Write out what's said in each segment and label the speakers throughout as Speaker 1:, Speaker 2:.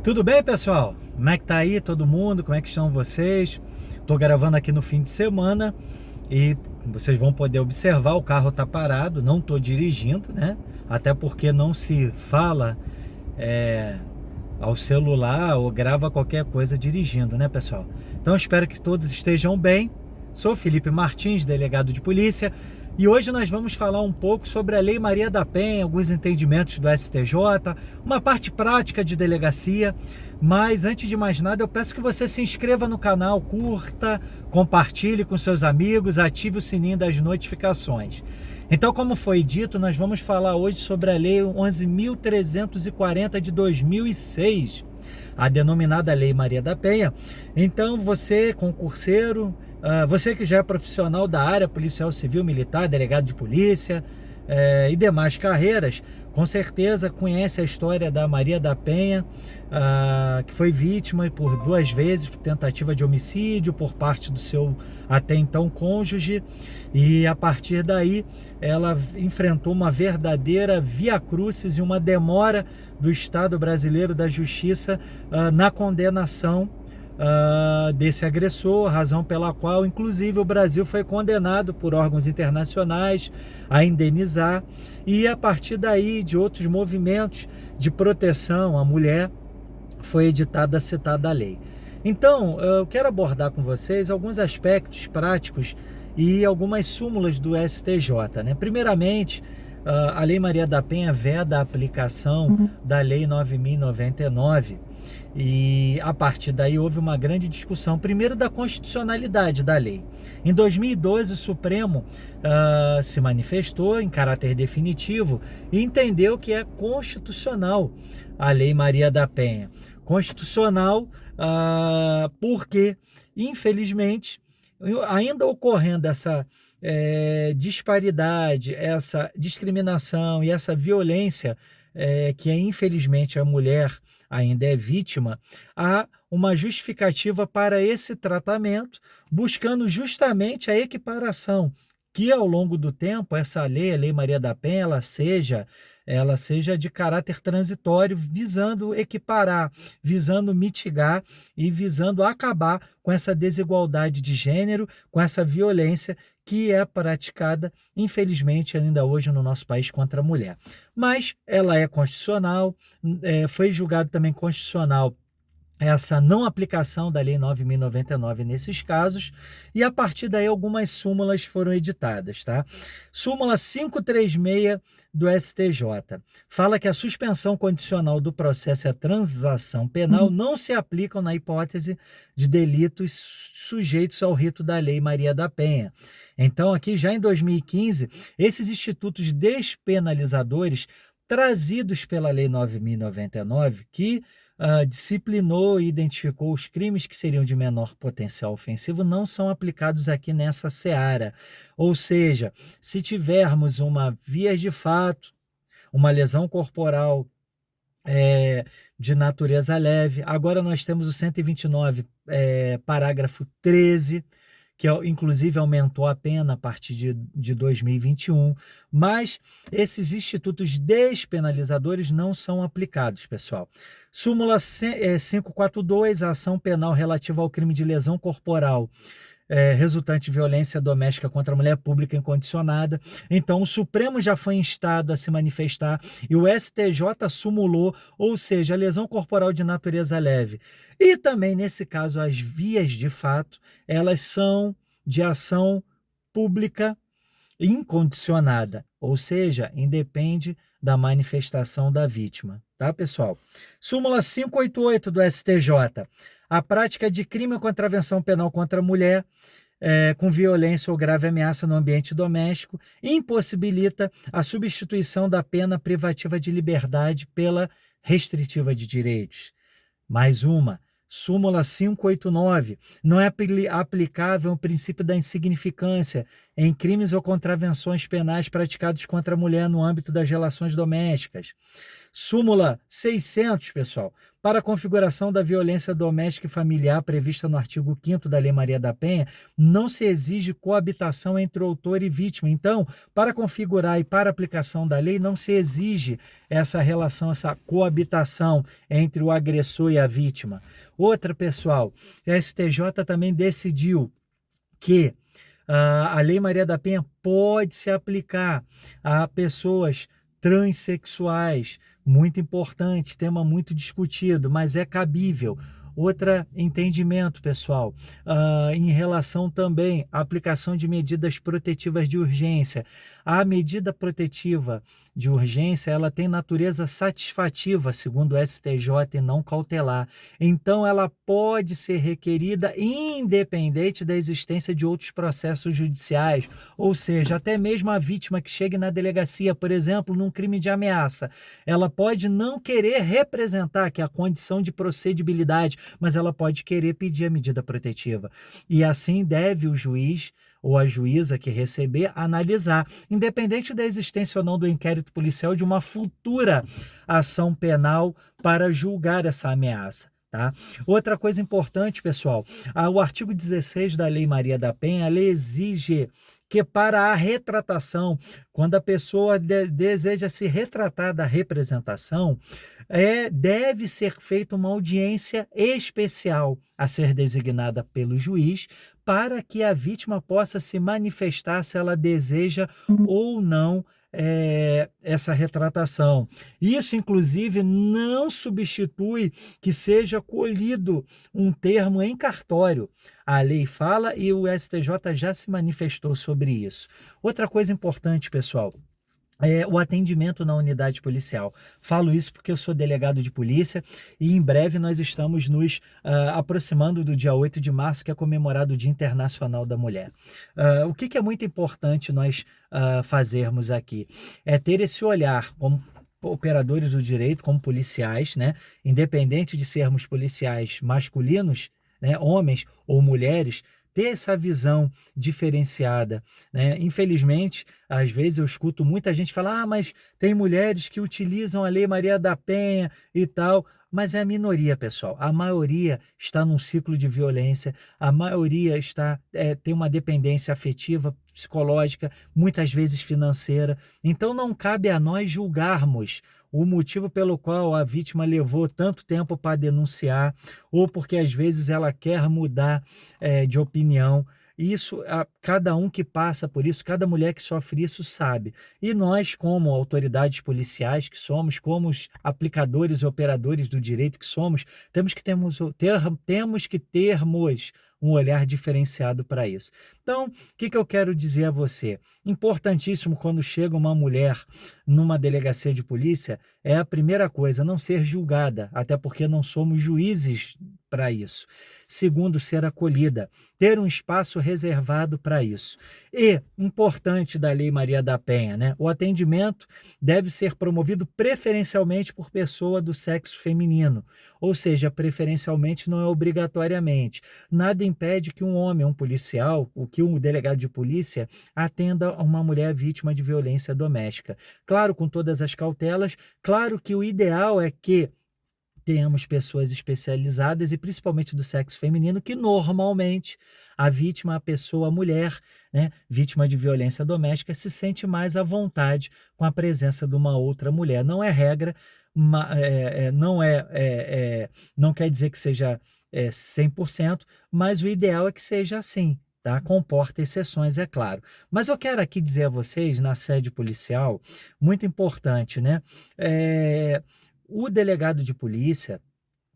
Speaker 1: Tudo bem, pessoal? Como é que tá aí todo mundo? Como é que estão vocês? Tô gravando aqui no fim de semana e vocês vão poder observar, o carro tá parado, não tô dirigindo, né? Até porque não se fala é, ao celular ou grava qualquer coisa dirigindo, né, pessoal? Então espero que todos estejam bem. Sou Felipe Martins, delegado de polícia, e hoje nós vamos falar um pouco sobre a Lei Maria da Penha, alguns entendimentos do STJ, uma parte prática de delegacia. Mas antes de mais nada, eu peço que você se inscreva no canal, curta, compartilhe com seus amigos, ative o sininho das notificações. Então, como foi dito, nós vamos falar hoje sobre a Lei 11.340 de 2006, a denominada Lei Maria da Penha. Então, você, concurseiro, você que já é profissional da área policial civil, militar, delegado de polícia e demais carreiras, com certeza conhece a história da Maria da Penha, que foi vítima por 2 vezes por tentativa de homicídio por parte do seu até então cônjuge, e a partir daí ela enfrentou uma verdadeira via-crucis e uma demora do Estado brasileiro da Justiça na condenação desse agressor, razão pela qual, inclusive, o Brasil foi condenado por órgãos internacionais a indenizar, e a partir daí de outros movimentos de proteção à mulher foi editada a citada lei. Então, eu quero abordar com vocês alguns aspectos práticos e algumas súmulas do STJ, né? Primeiramente, a Lei Maria da Penha veda a aplicação da Lei 9.099, e a partir daí houve uma grande discussão, primeiro da constitucionalidade da lei. Em 2012, o Supremo se manifestou em caráter definitivo e entendeu que é constitucional a Lei Maria da Penha. Constitucional porque, infelizmente, ainda ocorrendo essa disparidade, essa discriminação e essa violência que infelizmente a mulher ainda é vítima, há uma justificativa para esse tratamento, buscando justamente a equiparação, que ao longo do tempo essa lei, a Lei Maria da Penha, ela seja de caráter transitório, visando equiparar, visando mitigar e visando acabar com essa desigualdade de gênero, com essa violência que é praticada, infelizmente, ainda hoje no nosso país contra a mulher. Mas ela é constitucional, foi julgado também constitucional essa não aplicação da Lei 9.099 nesses casos, e a partir daí algumas súmulas foram editadas, tá? Súmula 536 do STJ fala que a suspensão condicional do processo e a transação penal não se aplicam na hipótese de delitos sujeitos ao rito da Lei Maria da Penha. Então, aqui já em 2015, esses institutos despenalizadores trazidos pela Lei 9.099, que disciplinou e identificou os crimes que seriam de menor potencial ofensivo, não são aplicados aqui nessa seara. Ou seja, se tivermos uma via de fato, uma lesão corporal de natureza leve, agora nós temos o 129, parágrafo 13, que inclusive aumentou a pena a partir de 2021, mas esses institutos despenalizadores não são aplicados, pessoal. Súmula 542, a ação penal relativa ao crime de lesão corporal resultante de violência doméstica contra a mulher pública incondicionada. Então, o Supremo já foi instado a se manifestar e o STJ sumulou, ou seja, a lesão corporal de natureza leve. E também, nesse caso, as vias de fato, elas são de ação pública incondicionada, ou seja, independe da manifestação da vítima, tá, pessoal? Súmula 588 do STJ. A prática de crime ou contravenção penal contra a mulher com violência ou grave ameaça no ambiente doméstico impossibilita a substituição da pena privativa de liberdade pela restritiva de direitos. Mais uma. Súmula 589, não é aplicável o princípio da insignificância em crimes ou contravenções penais praticados contra a mulher no âmbito das relações domésticas. Súmula 600, pessoal, para a configuração da violência doméstica e familiar prevista no artigo 5º da Lei Maria da Penha, não se exige coabitação entre o autor e vítima. Então, para configurar e para aplicação da lei, não se exige essa relação, essa coabitação entre o agressor e a vítima. Outra, pessoal, a STJ também decidiu que a Lei Maria da Penha pode se aplicar a pessoas transexuais, muito importante, tema muito discutido, mas é cabível. Outro entendimento, pessoal, em relação também à aplicação de medidas protetivas de urgência. A medida protetiva de urgência, ela tem natureza satisfativa, segundo o STJ, e não cautelar. Então, ela pode ser requerida independente da existência de outros processos judiciais, ou seja, até mesmo a vítima que chegue na delegacia, por exemplo, num crime de ameaça, ela pode não querer representar, que é a condição de procedibilidade, mas ela pode querer pedir a medida protetiva. E assim deve o juiz ou a juíza que receber analisar, independente da existência ou não do inquérito policial, de uma futura ação penal para julgar essa ameaça. Tá? Outra coisa importante, pessoal, o artigo 16 da Lei Maria da Penha, ela exige que para a retratação, quando a pessoa deseja se retratar da representação, deve ser feita uma audiência especial a ser designada pelo juiz para que a vítima possa se manifestar se ela deseja ou não essa retratação. Isso, inclusive, não substitui que seja colhido um termo em cartório. A lei fala e o STJ já se manifestou sobre isso. Outra coisa importante, pessoal, o atendimento na unidade policial. Falo isso porque eu sou delegado de polícia e em breve nós estamos nos aproximando do dia 8 de março, que é comemorado o Dia Internacional da Mulher. O que é muito importante nós fazermos aqui? É ter esse olhar como operadores do direito, como policiais, né? Independente de sermos policiais masculinos, né? Homens ou mulheres, ter essa visão diferenciada, né? Infelizmente, às vezes eu escuto muita gente falar, mas tem mulheres que utilizam a Lei Maria da Penha e tal, mas é a minoria, pessoal. A maioria está num ciclo de violência, a maioria tem uma dependência afetiva, psicológica, muitas vezes financeira. Então não cabe a nós julgarmos o motivo pelo qual a vítima levou tanto tempo para denunciar, ou porque às vezes ela quer mudar de opinião. Isso, cada um que passa por isso, cada mulher que sofre isso sabe. E nós, como autoridades policiais que somos, como os aplicadores e operadores do direito que somos, temos que termos um olhar diferenciado para isso. Então, o que eu quero dizer a você? Importantíssimo quando chega uma mulher numa delegacia de polícia, é a primeira coisa, não ser julgada, até porque não somos juízes para isso. Segundo, ser acolhida, ter um espaço reservado para isso. E, importante da Lei Maria da Penha, né? O atendimento deve ser promovido preferencialmente por pessoa do sexo feminino, ou seja, preferencialmente não é obrigatoriamente. Nada impede que um homem, um policial, que um delegado de polícia atenda a uma mulher vítima de violência doméstica. Claro, com todas as cautelas, claro que o ideal é que tenhamos pessoas especializadas e principalmente do sexo feminino, que normalmente a vítima, a pessoa, a mulher, né, vítima de violência doméstica, se sente mais à vontade com a presença de uma outra mulher. Não é regra, não quer dizer que seja 100%, mas o ideal é que seja assim. Tá? Comporta exceções, é claro. Mas eu quero aqui dizer a vocês, na sede policial, muito importante, né? O delegado de polícia,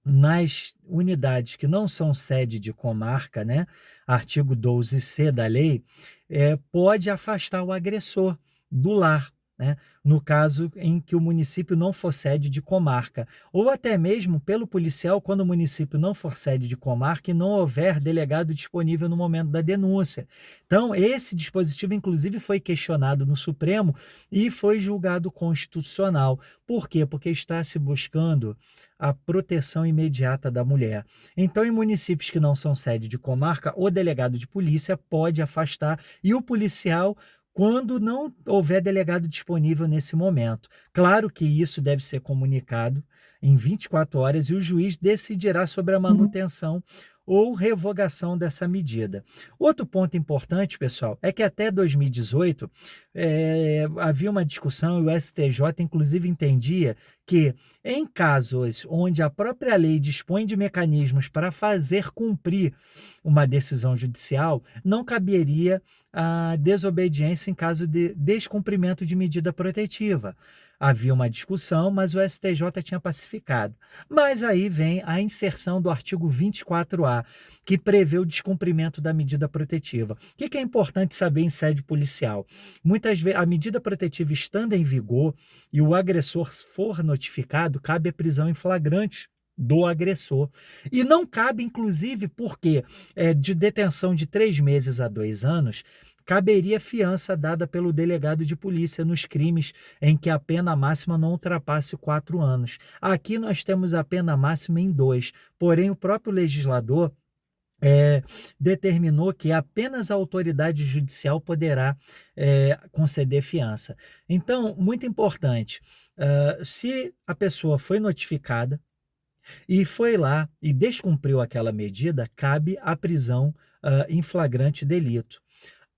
Speaker 1: nas unidades que não são sede de comarca, né? Artigo 12C da lei, pode afastar o agressor do lar. né? No caso em que o município não for sede de comarca, ou até mesmo pelo policial quando o município não for sede de comarca e não houver delegado disponível no momento da denúncia. Então, esse dispositivo, inclusive, foi questionado no Supremo e foi julgado constitucional. Por quê? Porque está se buscando a proteção imediata da mulher. Então, em municípios que não são sede de comarca, o delegado de polícia pode afastar e o policial quando não houver delegado disponível nesse momento. Claro que isso deve ser comunicado em 24 horas e o juiz decidirá sobre a manutenção ou revogação dessa medida. Outro ponto importante, pessoal, é que até 2018 havia uma discussão e o STJ inclusive entendia que em casos onde a própria lei dispõe de mecanismos para fazer cumprir uma decisão judicial, não caberia a desobediência em caso de descumprimento de medida protetiva. Havia uma discussão, mas o STJ tinha pacificado. Mas aí vem a inserção do artigo 24A, que prevê o descumprimento da medida protetiva. O que é importante saber em sede policial? Muitas vezes, a medida protetiva estando em vigor e o agressor for notificado, cabe a prisão em flagrante do agressor. E não cabe, inclusive, porque de detenção de 3 meses a 2 anos, caberia fiança dada pelo delegado de polícia nos crimes em que a pena máxima não ultrapasse 4 anos. Aqui nós temos a pena máxima em 2, porém o próprio legislador determinou que apenas a autoridade judicial poderá conceder fiança. Então, muito importante, se a pessoa foi notificada e foi lá e descumpriu aquela medida, cabe a prisão em flagrante delito.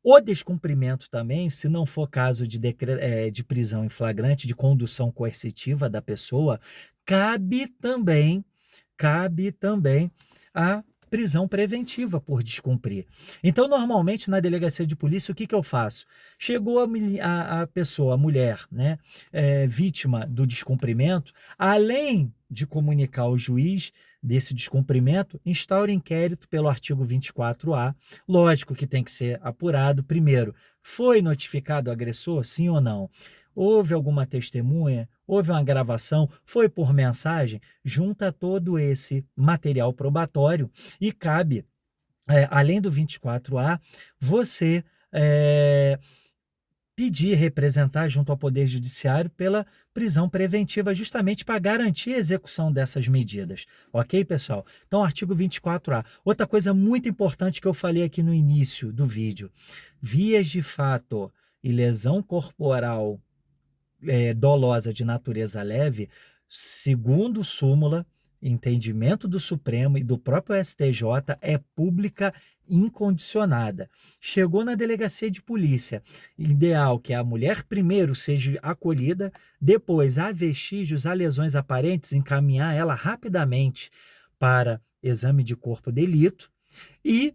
Speaker 1: O descumprimento também, se não for caso de prisão em flagrante, de condução coercitiva da pessoa, cabe também a prisão preventiva por descumprir. Então, normalmente, na delegacia de polícia, o que eu faço? Chegou a pessoa, a mulher, né, vítima do descumprimento, além de comunicar ao juiz desse descumprimento, instaura inquérito pelo artigo 24A. Lógico que tem que ser apurado. Primeiro, foi notificado o agressor, sim ou não? Houve alguma testemunha? Houve uma gravação? Foi por mensagem? Junta todo esse material probatório e cabe, além do 24A, você pedir, representar junto ao Poder Judiciário pela prisão preventiva, justamente para garantir a execução dessas medidas. Ok, pessoal? Então, artigo 24A. Outra coisa muito importante que eu falei aqui no início do vídeo. Vias de fato e lesão corporal dolosa de natureza leve, segundo súmula, entendimento do Supremo e do próprio STJ, é pública incondicionada. Chegou na delegacia de polícia, ideal que a mulher primeiro seja acolhida, depois, há vestígios, há lesões aparentes, encaminhar ela rapidamente para exame de corpo de delito e,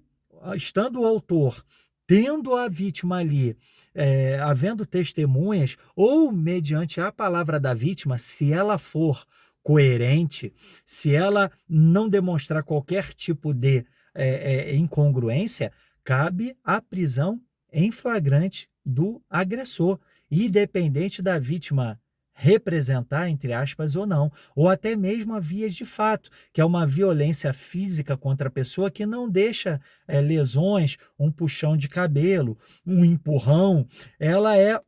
Speaker 1: estando o autor tendo a vítima ali, havendo testemunhas, ou mediante a palavra da vítima, se ela for coerente, se ela não demonstrar qualquer tipo de incongruência, cabe a prisão em flagrante do agressor, independente da vítima representar, entre aspas, ou não, ou até mesmo a vias de fato, que é uma violência física contra a pessoa que não deixa lesões, um puxão de cabelo, um empurrão, ela é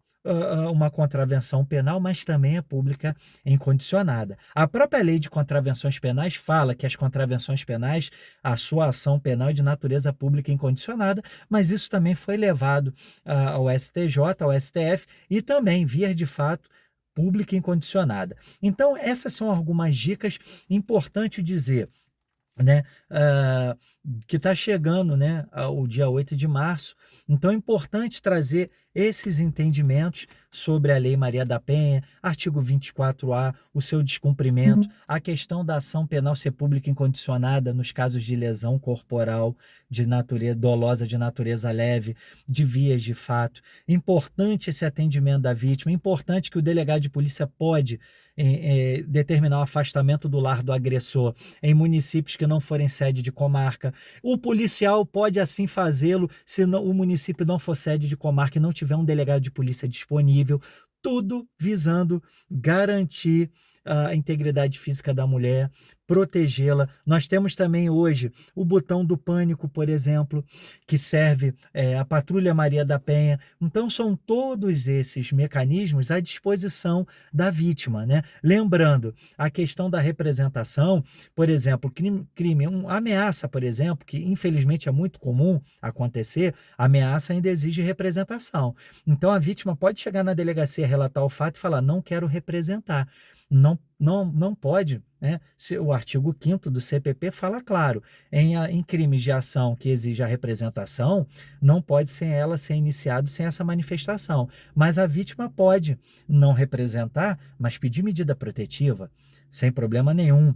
Speaker 1: uma contravenção penal, mas também é pública incondicionada. A própria lei de contravenções penais fala que as contravenções penais, a sua ação penal é de natureza pública incondicionada, mas isso também foi levado ao STJ, ao STF e também, vias de fato, pública incondicionada. Então, essas são algumas dicas. Importante dizer, né, que está chegando, né, o dia 8 de março. Então é importante trazer esses entendimentos sobre a Lei Maria da Penha, artigo 24A, o seu descumprimento, a questão da ação penal ser pública incondicionada nos casos de lesão corporal de natureza dolosa, de natureza leve, de vias de fato. Importante esse atendimento da vítima, importante que o delegado de polícia pode determinar o afastamento do lar do agressor em municípios que não forem sede de comarca. O policial pode assim fazê-lo se o município não for sede de comarca e não tiver um delegado de polícia disponível. tudo visando garantir a integridade física da mulher, protegê-la. Nós temos também hoje o botão do pânico, por exemplo, que serve a Patrulha Maria da Penha. Então, são todos esses mecanismos à disposição da vítima, né? Lembrando, a questão da representação, por exemplo, ameaça, por exemplo, que infelizmente é muito comum acontecer, ameaça ainda exige representação. Então, a vítima pode chegar na delegacia, relatar o fato e falar: não quero representar. Não pode, né? O artigo 5º do CPP fala claro, em crimes de ação que exige a representação, não pode ela ser iniciado sem essa manifestação. Mas a vítima pode não representar, mas pedir medida protetiva, sem problema nenhum.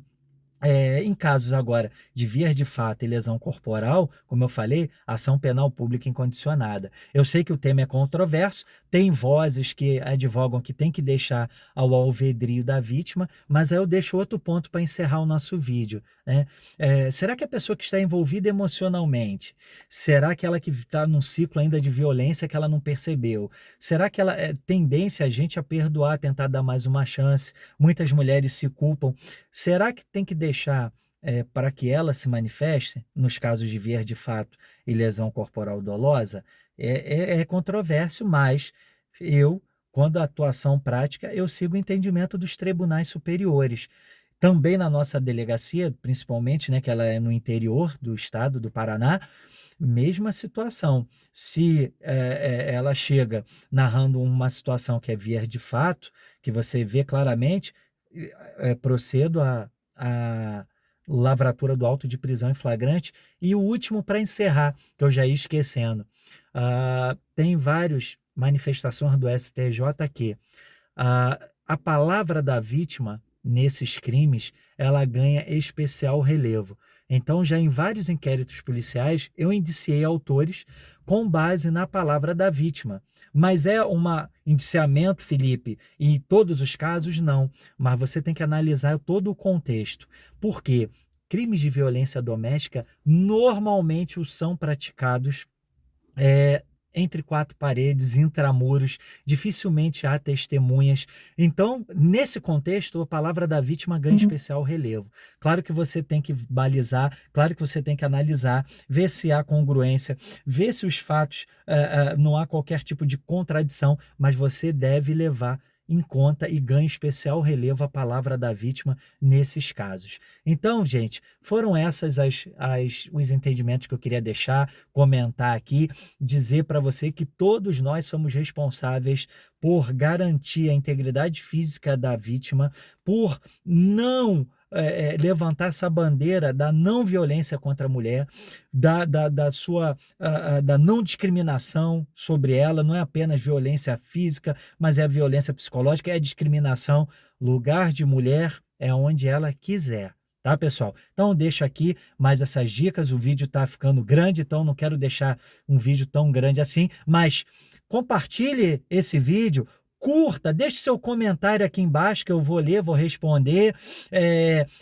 Speaker 1: Em casos agora de vias de fato e lesão corporal, como eu falei, ação penal pública incondicionada. Eu sei que o tema é controverso, tem vozes que advogam que tem que deixar ao alvedrio da vítima, mas aí eu deixo outro ponto para encerrar o nosso vídeo, né? Será que a pessoa que está envolvida emocionalmente, será que ela que está num ciclo ainda de violência que ela não percebeu? Será que ela é tendência a gente a perdoar, tentar dar mais uma chance? Muitas mulheres se culpam. Será que tem que deixar para que ela se manifeste nos casos de vias de fato e lesão corporal dolosa? É controverso, mas quando a atuação prática, eu sigo o entendimento dos tribunais superiores. Também na nossa delegacia, principalmente, né, que ela é no interior do estado do Paraná, mesma situação. Se ela chega narrando uma situação que é vias de fato, que você vê claramente, procedo à lavratura do auto de prisão em flagrante. E o último, para encerrar, que eu já ia esquecendo, tem várias manifestações do STJ que a palavra da vítima nesses crimes, ela ganha especial relevo. Então, já em vários inquéritos policiais, eu indiciei autores com base na palavra da vítima. Mas é um indiciamento, Felipe, e em todos os casos, não. Mas você tem que analisar todo o contexto. Por quê? Crimes de violência doméstica normalmente são praticados entre quatro paredes, intramuros, dificilmente há testemunhas. Então, nesse contexto, a palavra da vítima ganha especial relevo. Claro que você tem que balizar, claro que você tem que analisar, ver se há congruência, ver se os fatos não há qualquer tipo de contradição, mas você deve levar em conta e ganha especial relevo a palavra da vítima nesses casos. Então, gente, foram essas os entendimentos que eu queria deixar, comentar aqui, dizer para você que todos nós somos responsáveis por garantir a integridade física da vítima, por não levantar essa bandeira da não violência contra a mulher, da não discriminação sobre ela. Não é apenas violência física, mas é a violência psicológica, é a discriminação. Lugar de mulher é onde ela quiser. Tá, pessoal? Então, deixo aqui mais essas dicas. O vídeo está ficando grande, então não quero deixar um vídeo tão grande assim, mas compartilhe esse vídeo, curta, deixe seu comentário aqui embaixo que eu vou ler, vou responder.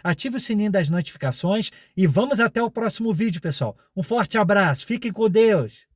Speaker 1: Ative o sininho das notificações e vamos até o próximo vídeo, pessoal. Um forte abraço, fiquem com Deus!